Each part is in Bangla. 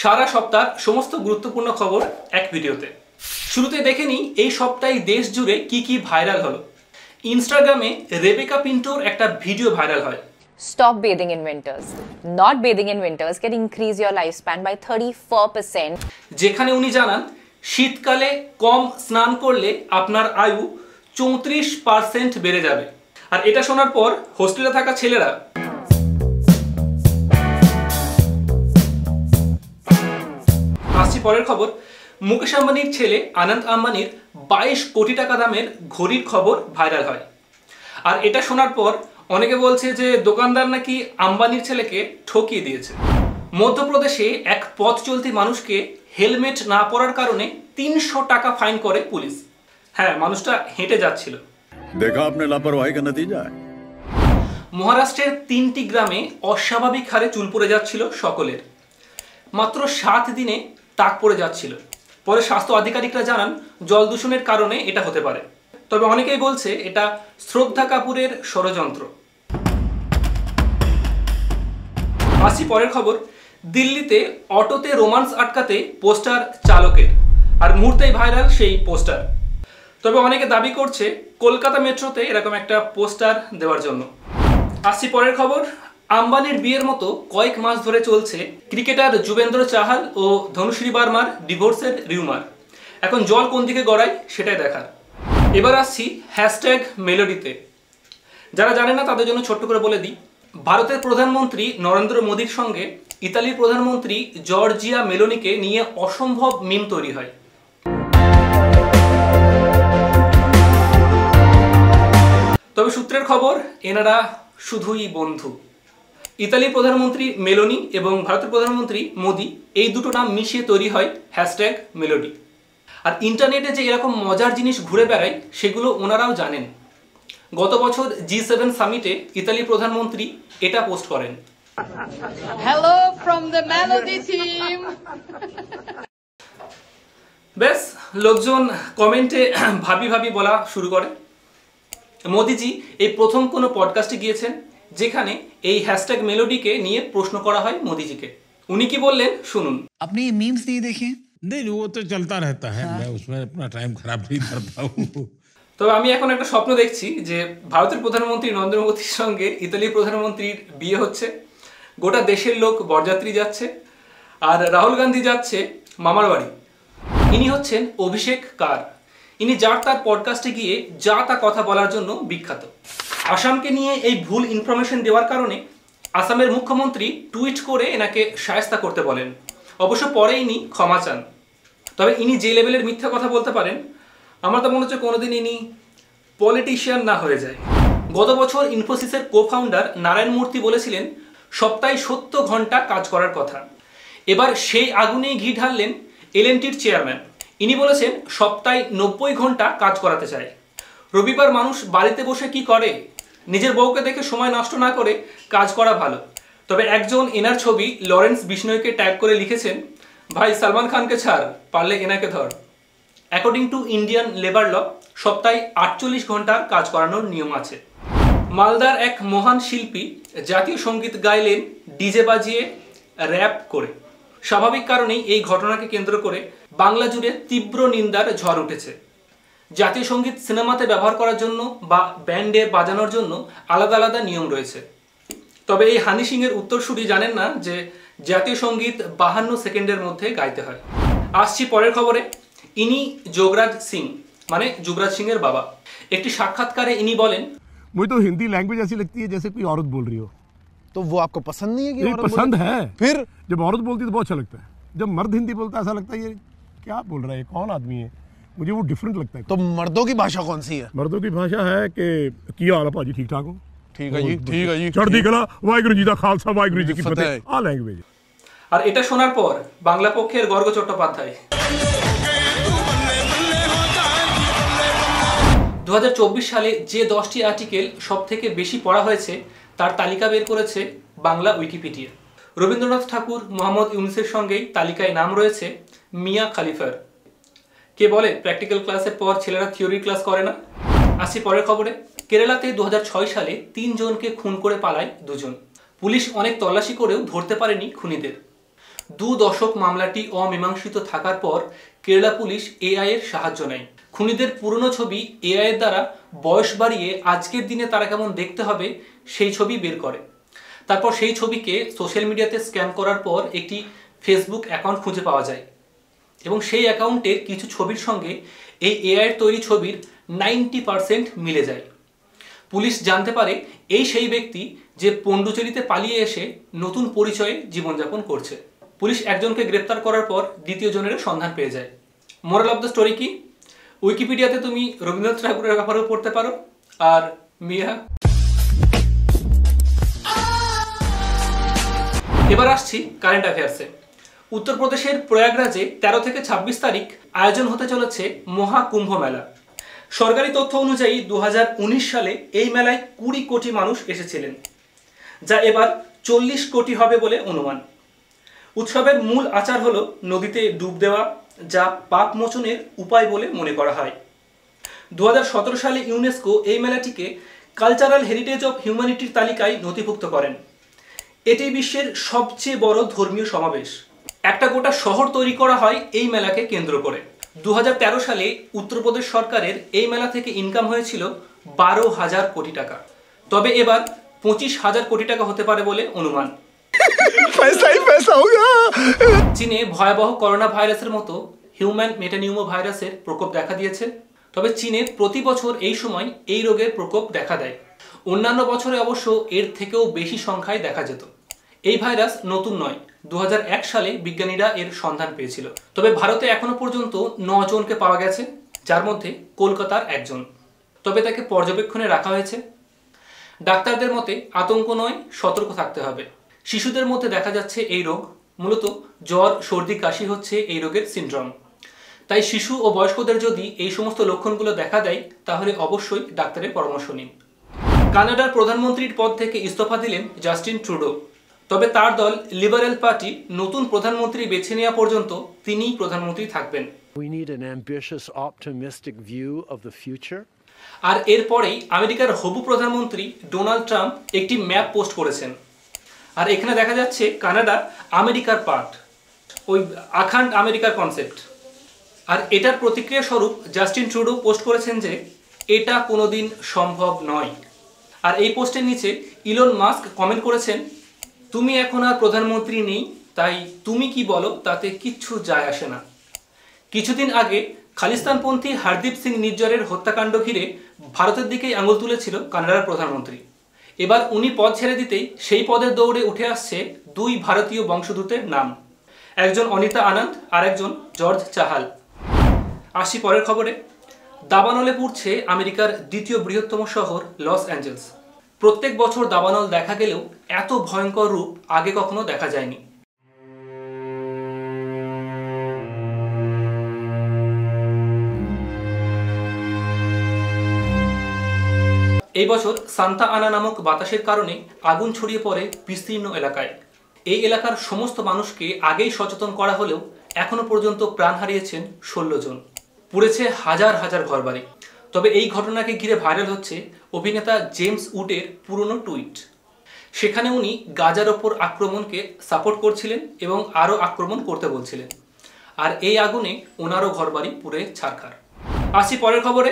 সারা সপ্তাহ সমস্ত গুরুত্বপূর্ণ খবর এক ভিডিওতে। শুরুতে দেখে নিই এই সপ্তাহে দেশ জুড়ে কি ভাইরাল হলো। ইনস্টাগ্রামে রেবেকা পিন্টোর একটা ভিডিও ভাইরাল হয়। Stop bathing in winters. Not bathing in winters can increase your lifespan by 34%. যেখানে উনি জানান শীতকালে কম স্নান করলে আপনার আয়ু 34% বেড়ে যাবে। আর এটা শোনার পর হোস্টেলে থাকা ছেলেরা আসছি পরের খবর। মুকেশ আম্বানির ছেলে আনন্দ আম্বানির 22 কোটি টাকা দামের ঘড়ির খবর ভাইরাল হয়। আর এটা শোনার পর অনেকে বলছে যে দোকানদার নাকি আম্বানির ছেলেকে ঠকিয়ে দিয়েছে। মধ্যপ্রদেশে এক পথ চলতি মানুষকে হেলমেট না পরার কারণে 300 টাকা ফাইন করে পুলিশ। হ্যাঁ, মানুষটা হেঁটে যাচ্ছিল। দেখা আপনি লাপরওয়াহি কা নতিজা। মহারাষ্ট্রের 3টি গ্রামে অস্বাভাবিক হারে চুল পড়ে যাচ্ছিল সকলের। মাত্র 7 দিনে টাক পড়ে যাচ্ছিল। পরে স্বাস্থ্য আধিকারিকরা জানান জল দূষণের কারণে এটা হতে পারে। তবে অনেকেই বলছে এটা শ্রদ্ধা কাপুরের ষড়যন্ত্র। আসি পরের খবর। দিল্লিতে অটোতে রোমান্স আটকাতে পোস্টার চালকের, আর মুহূর্তেই ভাইরাল সেই পোস্টার। তবে অনেকে দাবি করছে কলকাতা মেট্রোতে এরকম একটা পোস্টার দেওয়ার জন্য। আসছি পরের খবর। আম্বানির বিয়ের মতো কয়েক মাস ধরে চলছে ক্রিকেটার যুবেন্দ্র চাহাল ও ধনুশ্রী বার্মার ডিভোর্সের রিউমার। এখন জল কোন দিকে গড়ায় সেটাই দেখার। এবার আসছি হ্যাশট্যাগ মেলোডিতে। যারা জানে না তাদের জন্য ছোট্ট করে বলে দিই, ভারতের প্রধানমন্ত্রী নরেন্দ্র মোদীর সঙ্গে ইতালির প্রধানমন্ত্রী জর্জিয়া মেলোনিকে নিয়ে অসম্ভব মিম তৈরি হয়। তবে সূত্রের খবর এনারা শুধুই বন্ধু। ইতালির প্রধানমন্ত্রী মেলোনি এবং ভারতের প্রধানমন্ত্রী মোদি, এই দুটো নাম মিশিয়ে তৈরি হয় হ্যাশট্যাগ মেলোডি। আর ইন্টারনেটে যে এরকম মজার জিনিস ঘুরে বেড়ায় সেগুলো ওনারাও জানেন। গত বছর G7 সামিটে ইতালির প্রধানমন্ত্রী এটা পোস্ট করেন। Hello from the melody team. বেশ, লোকজন কমেন্টে ভাবি বলা শুরু করে। মোদিজি এই প্রথম কোনো পডকাস্টে গিয়েছেন যেখানে এই হ্যাশট্যাগ মেলোডিকে নিয়ে প্রশ্ন করা হয় মোদিজিকে। উনি কি বললেন শুনুন। আপনি ये मीम्स नहीं देखे? नहीं वो तो चलता रहता है। मैं उसमें अपना टाइम खराब नहीं करता हूँ। তবে আমি এখন একটা স্বপ্ন দেখছি যে ভারতের প্রধানমন্ত্রী নরেন্দ্র মোদীর সঙ্গে ইতালির প্রধানমন্ত্রীর বিয়ে হচ্ছে, গোটা দেশের লোক বরযাত্রী যাচ্ছে, আর রাহুল গান্ধী যাচ্ছে মামার বাড়ি। ইনি হচ্ছেন অভিষেক কার। ইনি যার তার পডকাস্টে গিয়ে যা তা কথা বলার জন্য বিখ্যাত। আসামকে নিয়ে এই ভুল ইনফরমেশন দেওয়ার কারণে আসামের মুখ্যমন্ত্রী টুইট করে এনাকে শায়েস্তা করতে বলেন। অবশ্য পরে ইনি ক্ষমা চান। তবে ইনি যে লেভেলের মিথ্যা কথা বলতে পারেন, আমার তো মনে হচ্ছে কোনোদিন ইনি পলিটিশিয়ান না হয়ে যায়। গত বছর ইনফোসিসের কো-ফাউন্ডার নারায়ণ মূর্তি বলেছিলেন সপ্তাহে 70 ঘন্টা কাজ করার কথা। এবার সেই আগুনেই ঘি ঢাললেন এলএনটির চেয়ারম্যান। ইনি বলেছেন সপ্তাহে 90 ঘন্টা কাজ করাতে চায়। রবিবার মানুষ বাড়িতে বসে কি করে, নিজের বউকে দেখে সময় নষ্ট না করে কাজ করা ভালো। তবে একজন এনার ছবি লরেন্স বিষ্ণয়কে ট্যাগ করে লিখেছেন, ভাই সালমান খানকে ছাড়, পারলে এনাকে ধর। According to Indian labour law সপ্তাহে 48 ঘন্টার কাজ করানোর নিয়ম আছে। মালদার এক মহান শিল্পী জাতীয় সঙ্গীত গাইলেন ডিজে বাজিয়ে, র্যাপ করে। স্বাভাবিক কারণেই এই ঘটনাকে কেন্দ্র করে বাংলা জুড়ে তীব্র নিন্দার ঝড় উঠেছে। জাতীয় সঙ্গীত সিনেমাতে ব্যবহার করার জন্য বা ব্যান্ডে বাজানোর জন্য আলাদা আলাদা নিয়ম রয়েছে। তবে এই হানি সিংয়ের উত্তরসূরি জানেন না যে জাতীয় সঙ্গীত 52 সেকেন্ডের মধ্যে গাইতে হয়। আসছি পরের খবরে। ইনি যোগরাজ সিং, মানে যুবরাজ সিং এর বাবা। একটি সাক্ষাৎকারে ইনি বলেন, मुझे तो हिंदी लैंग्वेज ऐसी लगती है जैसे कोई औरत बोल रही हो। तो वो आपको पसंद नहीं है कि ये पसंद है। फिर जब औरत बोलती है तो बहुत अच्छा लगता है। जब मर्द हिंदी बोलता है ऐसा लगता है ये क्या बोल रहा है, ये कौन आदमी है, मुझे वो डिफरेंट लगता है। तो मर्दों की भाषा कौन सी है? मर्दों की भाषा है कि किया हाल भाजी ठीक ठाक हो। ठीक है जी, ठीक है जी। चढ़ती कला वाहिगुरु जी दा खालसा वाहिगुरु जी की फतेह। आ लैंग्वेज। আর এটা শোনার পর বাংলা পক্ষের গর্গ চট্টোপাধ্যায় 2024 সালে যে 10টি আর্টিকেল সব থেকে বেশি পড়া হয়েছে তার তালিকা বের করেছে বাংলা উইকিপিডিয়া। রবীন্দ্রনাথ ঠাকুর, মোহাম্মদ ইউনুসের সঙ্গেই তালিকায় নাম রয়েছে মিয়া খালিফার। কে বলে প্র্যাকটিক্যাল ক্লাসের পর ছেলেরা থিওরি ক্লাস করে না? আসছি পরের খবরে। কেরালাতে 2006 সালে 3 জনকে খুন করে পালায় 2 জন। পুলিশ অনেক তল্লাশি করেও ধরতে পারেনি খুনিদের। 2 দশক মামলাটি অমীমাংসিত থাকার পর কেরালা পুলিশ এআই এর সাহায্য নেয়। খুনিদের পুরনো ছবি এআই এর দ্বারা বয়স বাড়িয়ে আজকের দিনে তারা কেমন দেখতে হবে সেই ছবি বের করে। তারপর সেই ছবিকে সোশ্যাল মিডিয়াতে স্ক্যান করার পর একটি ফেসবুক অ্যাকাউন্ট খুঁজে পাওয়া যায় এবং সেই অ্যাকাউন্টের কিছু ছবির সঙ্গে এই এআই এর তৈরি ছবির 90% মিলে যায়। পুলিশ জানতে পারে এই সেই ব্যক্তি যে পন্ডুচেরিতে পালিয়ে এসে নতুন পরিচয়ে জীবনযাপন করছে। পুলিশ একজনকে গ্রেপ্তার করার পর দ্বিতীয় জনের সন্ধান পেয়ে যায়। মোরাল অফ দ্য স্টোরি কি? উইকিপিডিয়াতে তুমি রবীন্দ্রনাথ ঠাকুরের ব্যাপারেও পড়তে পারো। আর মিয়া, এবার আসছি কারেন্ট অ্যাফেয়ার্সে। উত্তরপ্রদেশের প্রয়াগরাজে 13 থেকে 26 তারিখ আয়োজন হতে চলেছে মহাকুম্ভ মেলা। সরকারি তথ্য অনুযায়ী 2019 সালে এই মেলায় 20 কোটি মানুষ এসেছিলেন, যা এবার 40 কোটি হবে বলে অনুমান। উৎসবের মূল আচার হলো নদীতে ডুব দেওয়া, যা পাপ মোচনের উপায় বলে মনে করা হয়। 2017 সালে ইউনেস্কো এই মেলাটিকে কালচারাল হেরিটেজ অফ হিউম্যানিটির তালিকায় নথিভুক্ত করেন। এটি বিশ্বের সবচেয়ে বড় ধর্মীয় সমাবেশ। একটা গোটা শহর তৈরি করা হয় এই মেলাকে কেন্দ্র করে। 2013 সালে উত্তরপ্রদেশ সরকারের এই মেলা থেকে ইনকাম হয়েছিল 12,000 কোটি টাকা। তবে এবার 25,000 কোটি টাকা হতে পারে বলে অনুমান। চীনে ভয়াবহ করোনা ভাইরাসের মতো হিউম্যান মেটানিউমো ভাইরাসের প্রকোপ দেখা দিয়েছে। তবে চীনে প্রতি বছর এই সময় এই রোগের প্রকোপ দেখা দেয়। অন্যান্য বছরে অবশ্য এর থেকেও বেশি সংখ্যায় দেখা যেত। এই ভাইরাস নতুন নয়, 2001 সালে বিজ্ঞানীরা এর সন্ধান পেয়েছিল। তবে ভারতে এখনো পর্যন্ত 9 জনকে পাওয়া গেছে, যার মধ্যে কলকাতার একজন। তবে তাকে পর্যবেক্ষণে রাখা হয়েছে। ডাক্তারদের মতে আতঙ্ক নয়, সতর্ক থাকতে হবে। শিশুদের মধ্যে দেখা যাচ্ছে এই রোগ। মূলত জ্বর, সর্দি, কাশি হচ্ছে এই রোগের সিনড্রোম। তাই শিশু ও বয়স্কদের যদি এই সমস্ত লক্ষণগুলো দেখা দেয় তাহলে অবশ্যই ডাক্তারের পরামর্শ নিন। কানাডার প্রধানমন্ত্রীর পদ থেকে ইস্তফা দিলেন জাস্টিন ট্রুডো। তবে তার দল লিবারেল পার্টি নতুন প্রধানমন্ত্রী বেছে নেওয়া পর্যন্ত তিনিই প্রধানমন্ত্রী থাকবেন। We need an ambitious, optimistic view of the future. আর এরপরেই আমেরিকার হবু প্রধানমন্ত্রী ডোনাল্ড ট্রাম্প একটি ম্যাপ পোস্ট করেছেন। আর এখানে দেখা যাচ্ছে কানাডা আমেরিকার পার্ট, ওই আখান্ড আমেরিকার কনসেপ্ট। আর এটার প্রতিক্রিয়া স্বরূপ জাস্টিন ট্রুডো পোস্ট করেছেন যে এটা কোনোদিন সম্ভব নয়। আর এই পোস্টের নিচে ইলন মাস্ক কমেন্ট করেছেন, তুমি এখন আর প্রধানমন্ত্রী নেই, তাই তুমি কি বলো তাতে কিচ্ছু যায় আসে না। কিছুদিন আগে খালিস্তানপন্থী হরদীপ সিং নিজ্জরের হত্যাকাণ্ড ঘিরে ভারতের দিকেই আঙুল তুলেছিল কানাডার প্রধানমন্ত্রী। এবার উনি পদ ছেড়ে দিতেই সেই পদের দৌড়ে উঠে আসছে 2 ভারতীয় বংশোদ্ভূতের নাম, একজন অনিতা আনন্দ আর একজন জর্জ চাহাল। আসি পরের খবরে। দাবানলে পুড়ছে আমেরিকার দ্বিতীয় বৃহত্তম শহর লস অ্যাঞ্জেলস। প্রত্যেক বছর দাবানল দেখা গেলেও এত ভয়ঙ্কর রূপ আগে কখনো দেখা যায়নি। এই বছর সান্তা আনা নামক বাতাসের কারণে আগুন ছড়িয়ে পড়ে বিস্তীর্ণ এলাকায়। এই এলাকার সমস্ত মানুষকে আগেই সচেতন করা হলেও এখনো পর্যন্ত প্রাণ হারিয়েছেন 16 জন। পুড়েছে হাজার হাজার ঘরবাড়ি। তবে এই ঘটনাকে ঘিরে ভাইরাল হচ্ছে অভিনেতা জেমস উডের পুরনো টুইট। সেখানে উনি গাজার ওপর আক্রমণকে সাপোর্ট করছিলেন এবং আরও আক্রমণ করতে বলছিলেন। আর এই আগুনে ওনারও ঘরবাড়ি পুড়ে ছারখার। আসি পরের খবরে।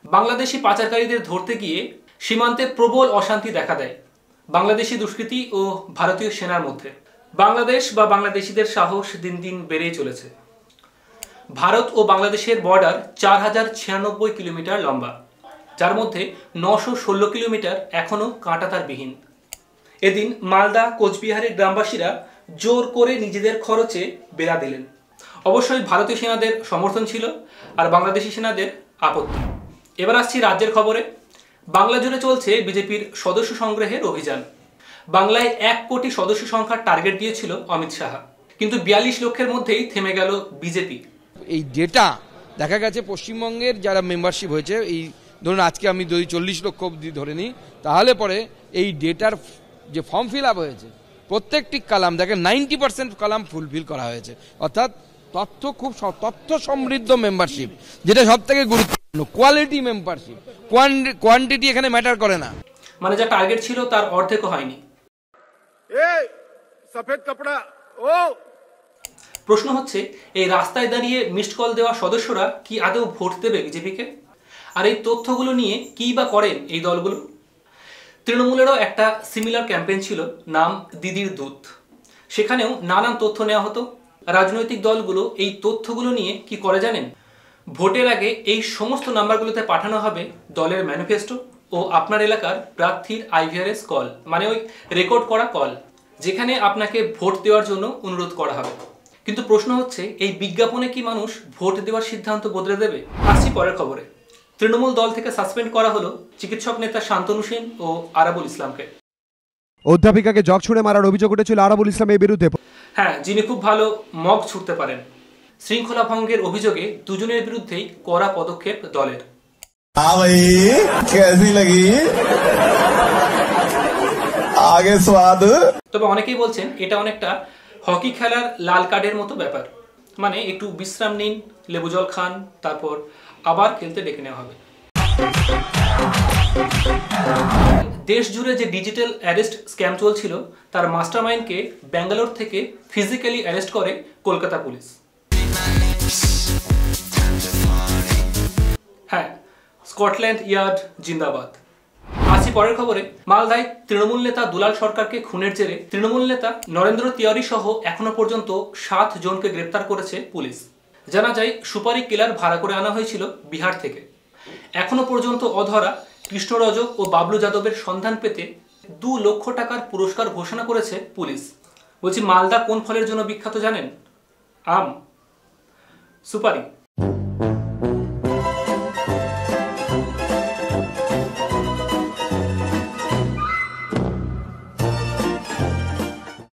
বাংলাদেশি পাচারকারীদের ধরতে গিয়ে সীমান্তে প্রবল অশান্তি দেখা দেয় বাংলাদেশি দুষ্কৃতী ও ভারতীয় সেনার মধ্যে। বাংলাদেশ বা বাংলাদেশিদের সাহস দিন দিন বেড়েই চলেছে। ভারত ও বাংলাদেশের বর্ডার 4096 কিলোমিটার লম্বা, যার মধ্যে 916 কিলোমিটার এখনও কাঁটাতারবিহীন। এদিন মালদা, কোচবিহারের গ্রামবাসীরা জোর করে নিজেদের খরচে বেড়া দিলেন। অবশ্যই ভারতীয় সেনাদের সমর্থন ছিল আর বাংলাদেশি সেনাদের আপত্তি। এবার আসছি রাজ্যের খবরে। বাংলা জুড়ে চলছে বিজেপির সদস্য সংগ্রহের অভিযান। বাংলায় 1 কোটি সদস্য সংখ্যার টার্গেট দিয়েছিল অমিত শাহ, কিন্তু 42 লক্ষের মধ্যেই থেমে গেল বিজেপি। এই ডেটা দেখা গেছে পশ্চিমবঙ্গের যারা মেম্বারশিপ হয়েছে, এই ধরুন আজকে আমি যদি 40 লক্ষ অবধি ধরে নিই, তাহলে পরে এই ডেটার যে ফর্ম ফিল আপ হয়েছে প্রত্যেকটি কলাম দেখে 90% কলাম ফুলফিল করা হয়েছে। অর্থাৎ তথ্য সমৃদ্ধ মেম্বারশিপ, যেটা সব থেকে গুরুত্বপূর্ণ। কোয়ালিটি মেম্বারশিপ, কোয়ান্টিটি এখানে ম্যাটার করে না। মানে যা টার্গেট ছিল তার অর্ধেকও হয়নি। সফেদ কাপড়া ও প্রশ্ন হচ্ছে, এই রাস্তায় দাঁড়িয়ে মিসড কল দেওয়া সদস্যরা কি আদৌ ভোট দেবে বিজেপিকে? আর এই তথ্যগুলো নিয়ে কী বা করেন এই দলগুলো? তৃণমূলেরও একটা সিমিলার ক্যাম্পেইন ছিল, নাম দিদির দূত। সেখানেও নানান তথ্য নেওয়া হতো। রাজনৈতিক দলগুলো এই তথ্যগুলো নিয়ে কি করে জানেন? ভোটের আগে এই সমস্ত নাম্বারগুলোতে পাঠানো হবে দলের ম্যানিফেস্টো ও আপনার এলাকার প্রার্থীর IVRS কল, মানে ওই রেকর্ড করা কল, যেখানে আপনাকে ভোট দেওয়ার জন্য অনুরোধ করা হবে। কিন্তু প্রশ্ন হচ্ছে, এই বিজ্ঞাপনে কি মানুষ ভোট দেওয়ার সিদ্ধান্ত বদলে দেবে? আসছি পরের খবরে। তৃণমূল দল থেকে সাসপেন্ড করা হলো চিকিৎসক নেতা শান্তনু সেন ও আরাবুল ইসলামকে। অধ্যাপিকাকে জগ ছুঁড়ে মারার অভিযোগ উঠেছিল আরাবুল ইসলামের বিরুদ্ধে। হ্যাঁ, যিনি খুব ভালো মগ ছুটতে পারেন। শৃঙ্খলা ভঙ্গের অভিযোগে দুজনের বিরুদ্ধেই কড়া পদক্ষেপ দলের। তবে অনেকেই বলছেন এটা অনেকটা হকি খেলার লাল কার্ডের মতো ব্যাপার, মানে একটু বিশ্রাম নিন, লেবু জল খান, তারপর আবার খেলতে ডেকে নেওয়া হবে। দেশ জুড়ে যে ডিজিটাল অ্যারেস্ট স্ক্যাম চলছিল, তার মাস্টারমাইন্ডকে ব্যাঙ্গালোর থেকে ফিজিক্যালি অ্যারেস্ট করে কলকাতা পুলিশ। হ্যাঁ, স্কটল্যান্ড ইয়ার্ড জিন্দাবাদ। আসি পরের খবরে। মালদায় তৃণমূল নেতা দুলাল সরকারকে খুনের জেরে তৃণমূল নেতা নরেন্দ্র তিওয়ারি সহ এখনো পর্যন্ত 7 জনকে গ্রেপ্তার করেছে পুলিশ। জানা যায়, সুপারি কিলার ভাড়া করে আনা হয়েছিল বিহার থেকে। এখনো পর্যন্ত অধরা কৃষ্ণ রজক ও বাবলু যাদবের সন্ধান পেতে 2 লক্ষ টাকার পুরস্কার ঘোষণা করেছে পুলিশ। বলছি, মালদা কোন ফলের জন্য বিখ্যাত জানেন? আম, সুপারি।